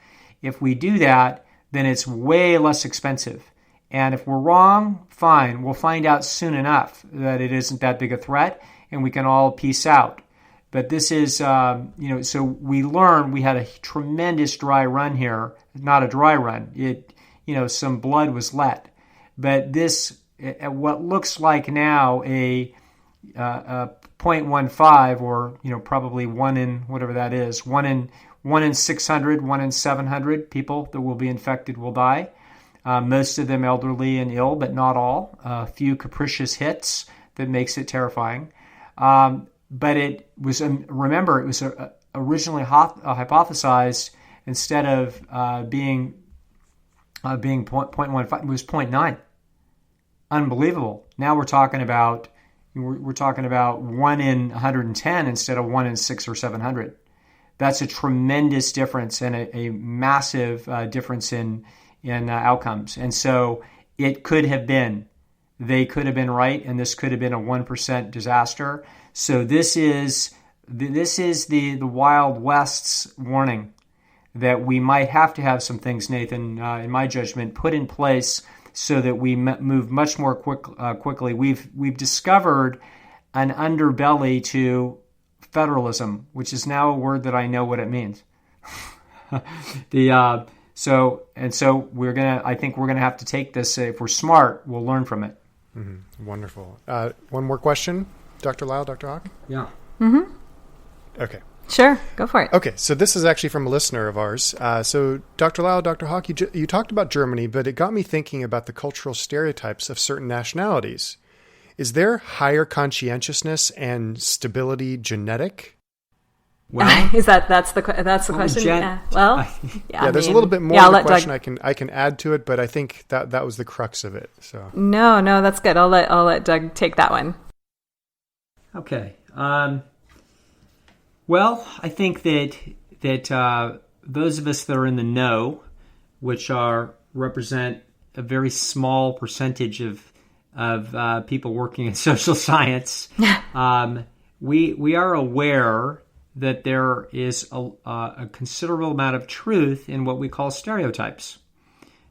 If we do that, then it's way less expensive. And if we're wrong, fine. We'll find out soon enough that it isn't that big a threat, and we can all peace out. But this is, so we learned we had a tremendous dry run here. Not a dry run. Some blood was let. But this, what looks like now a 0.15, or probably one in whatever that is, one in 600, one in 700 people that will be infected will die. Most of them elderly and ill, but not all. A few capricious hits that makes it terrifying. But it was, remember, it was originally hypothesized, instead of being 0.15, it was 0.9. Unbelievable. Now we're talking about 1 in 110 instead of 1 in 600 or 700. That's a tremendous difference, and a massive difference in outcomes. And so it could have been, they could have been right, and this could have been a 1% disaster. So this is the Wild West's warning that we might have to have some things, Nathan, in my judgment, put in place so that we move much more quickly. We've discovered an underbelly to federalism, which is now a word that I know what it means. So I think we're gonna have to take this. If we're smart, we'll learn from it. Mm-hmm. Wonderful. One more question, Dr. Lisle, Dr. Hawk? Yeah. Mm-hmm. Okay. Sure, go for it. Okay, so this is actually from a listener of ours. So Dr. Lisle, Dr. Hawk, you talked about Germany, but it got me thinking about the cultural stereotypes of certain nationalities. Is there higher conscientiousness and stability genetic? Well, that's the question? Yeah, there's a little bit more to the question I can add to it, but I think that was the crux of it. So No, that's good. I'll let Doug take that one. Okay. Well, I think that those of us that are in the know, which represent a very small percentage of people working in social science, we are aware that there is a considerable amount of truth in what we call stereotypes.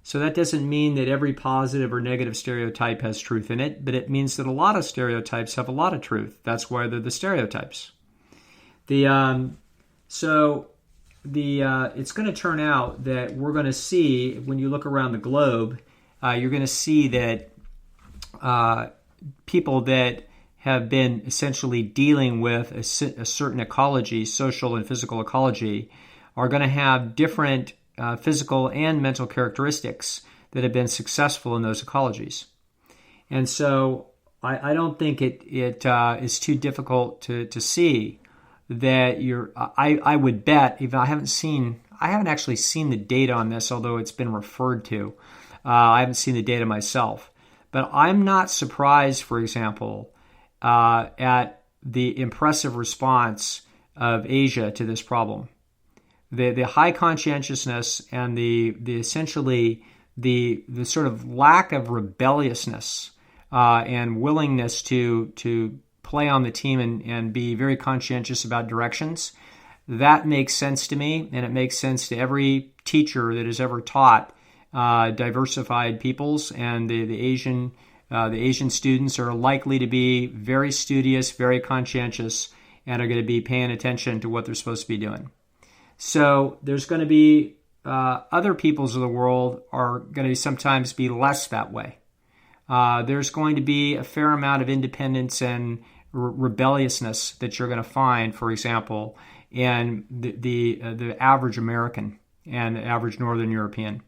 So that doesn't mean that every positive or negative stereotype has truth in it, but it means that a lot of stereotypes have a lot of truth. That's why they're the stereotypes. It's going to turn out that we're going to see, when you look around the globe, you're going to see that people that have been essentially dealing with a certain ecology, social and physical ecology, are going to have different physical and mental characteristics that have been successful in those ecologies. And so I don't think it is too difficult to see that I would bet, even I haven't actually seen the data on this, although it's been referred to. I haven't seen the data myself. But I'm not surprised, for example, at the impressive response of Asia to this problem. The high conscientiousness and the essentially the sort of lack of rebelliousness and willingness to play on the team and be very conscientious about directions, that makes sense to me, and it makes sense to every teacher that has ever taught diversified peoples. And the Asian students are likely to be very studious, very conscientious, and are going to be paying attention to what they're supposed to be doing. So there's going to be other peoples of the world are going to sometimes be less that way. There's going to be a fair amount of independence and rebelliousness that you're going to find, for example, in the average American and the average Northern European.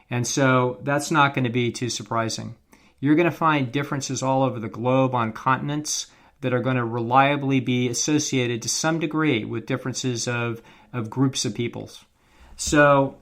And so that's not going to be too surprising. You're going to find differences all over the globe on continents that are going to reliably be associated to some degree with differences of groups of peoples. So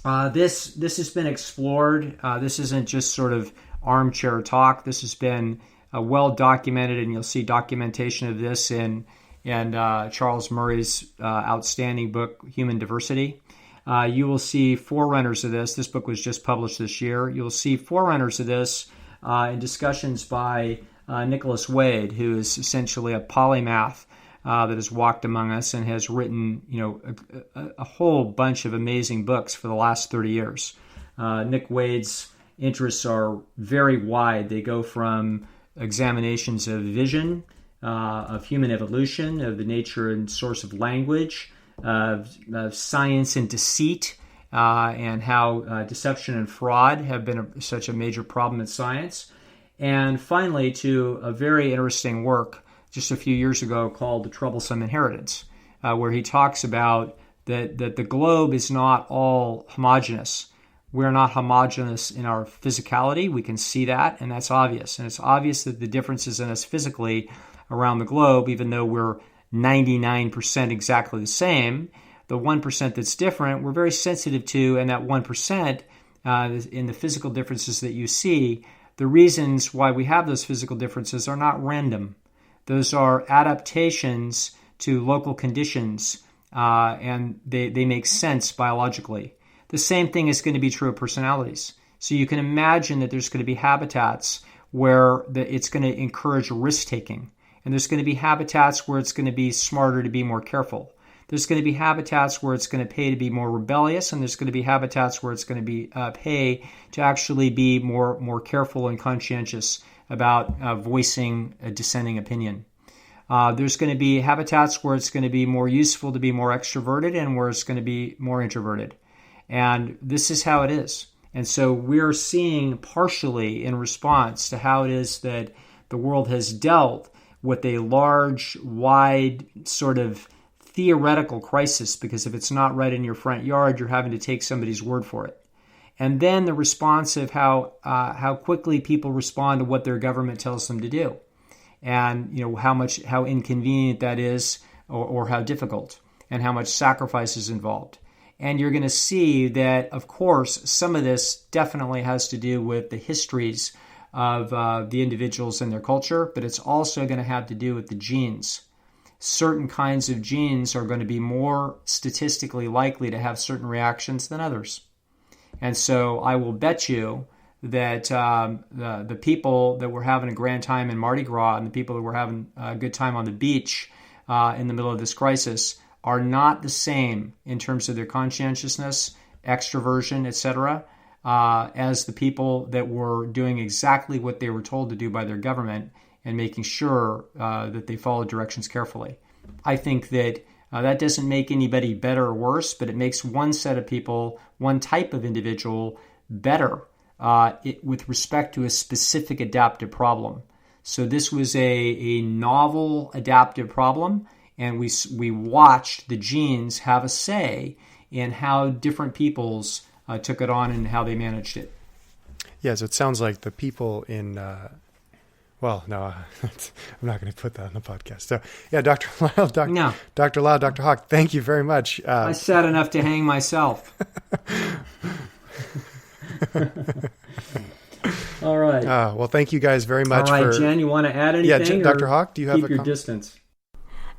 this has been explored. This isn't just sort of armchair talk. This has been well documented, and you'll see documentation of this in Charles Murray's outstanding book, Human Diversity. You will see forerunners of this. This book was just published this year. You'll see forerunners of this in discussions by Nicholas Wade, who is essentially a polymath that has walked among us and has written, a whole bunch of amazing books for the last 30 years. Nick Wade's interests are very wide. They go from examinations of vision, of human evolution, of the nature and source of language, of science and deceit, and how deception and fraud have been such a major problem in science. And finally, to a very interesting work just a few years ago called The Troublesome Inheritance, where he talks about that the globe is not all homogeneous. We're not homogeneous in our physicality. We can see that, and that's obvious. And it's obvious that the differences in us physically around the globe, even though we're 99% exactly the same, the 1% that's different, we're very sensitive to, and that 1% in the physical differences that you see, the reasons why we have those physical differences are not random. Those are adaptations to local conditions, and they make sense biologically. The same thing is going to be true of personalities. So you can imagine that there's going to be habitats where it's going to encourage risk-taking, and there's going to be habitats where it's going to be smarter to be more careful. There's going to be habitats where it's going to pay to be more rebellious, and there's going to be habitats where it's going to be pay to actually be more careful and conscientious about voicing a dissenting opinion. There's going to be habitats where it's going to be more useful to be more extroverted and where it's going to be more introverted. And this is how it is. And so we're seeing partially in response to how it is that the world has dealt with a large, wide sort of theoretical crisis, because if it's not right in your front yard, you're having to take somebody's word for it. And then the response of how quickly people respond to what their government tells them to do, and how inconvenient that is, or how difficult, and how much sacrifice is involved. And you're going to see that, of course, some of this definitely has to do with the histories of the individuals and their culture, but it's also going to have to do with the genes. Certain kinds of genes are going to be more statistically likely to have certain reactions than others. And so I will bet you that the people that were having a grand time in Mardi Gras and the people that were having a good time on the beach in the middle of this crisis are not the same in terms of their conscientiousness, extroversion, etc., as the people that were doing exactly what they were told to do by their government and making sure that they follow directions carefully. I think that that doesn't make anybody better or worse, but it makes one set of people, one type of individual, better with respect to a specific adaptive problem. So this was a novel adaptive problem, and we watched the genes have a say in how different peoples took it on and how they managed it. Yeah, so it sounds like the people in... Well, no, I'm not going to put that on the podcast. So, yeah, Dr. Lisle, Dr. Lisle, Dr. Hawk, thank you very much. I said enough to hang myself. All right. Well, thank you guys very much. All right, Jen, you want to add anything? Yeah, Dr. Hawk, do you have keep your distance?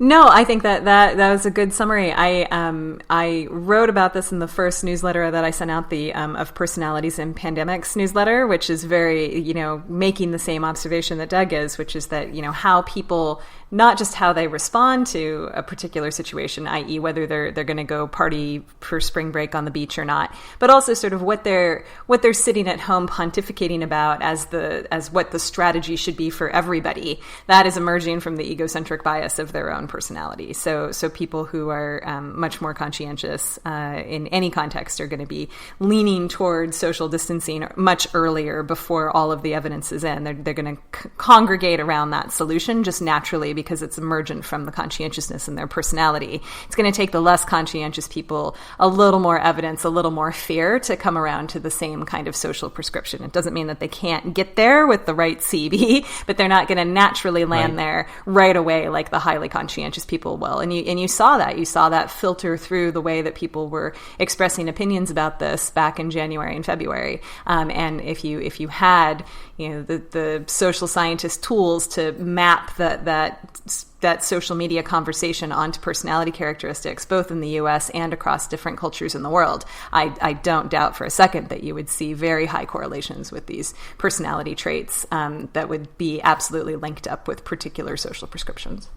No, I think that was a good summary. I wrote about this in the first newsletter that I sent out, the of Personalities in Pandemics newsletter, which is very, making the same observation that Doug is, which is that, how people, not just how they respond to a particular situation, i.e. whether they're going to go party for spring break on the beach or not, but also sort of what they're sitting at home pontificating about as what the strategy should be for everybody. That is emerging from the egocentric bias of their own personality. So people who are much more conscientious in any context are going to be leaning towards social distancing much earlier, before all of the evidence is in. They're going to congregate around that solution just naturally, because it's emergent from the conscientiousness in their personality. It's going to take the less conscientious people a little more evidence, a little more fear to come around to the same kind of social prescription. It doesn't mean that they can't get there with the right CB, but they're not going to naturally land there right away like the highly conscientious people will. And you saw that. You saw that filter through the way that people were expressing opinions about this back in January and February. And if you had the social scientist tools to map that social media conversation onto personality characteristics, both in the US and across different cultures in the world, I don't doubt for a second that you would see very high correlations with these personality traits that would be absolutely linked up with particular social prescriptions.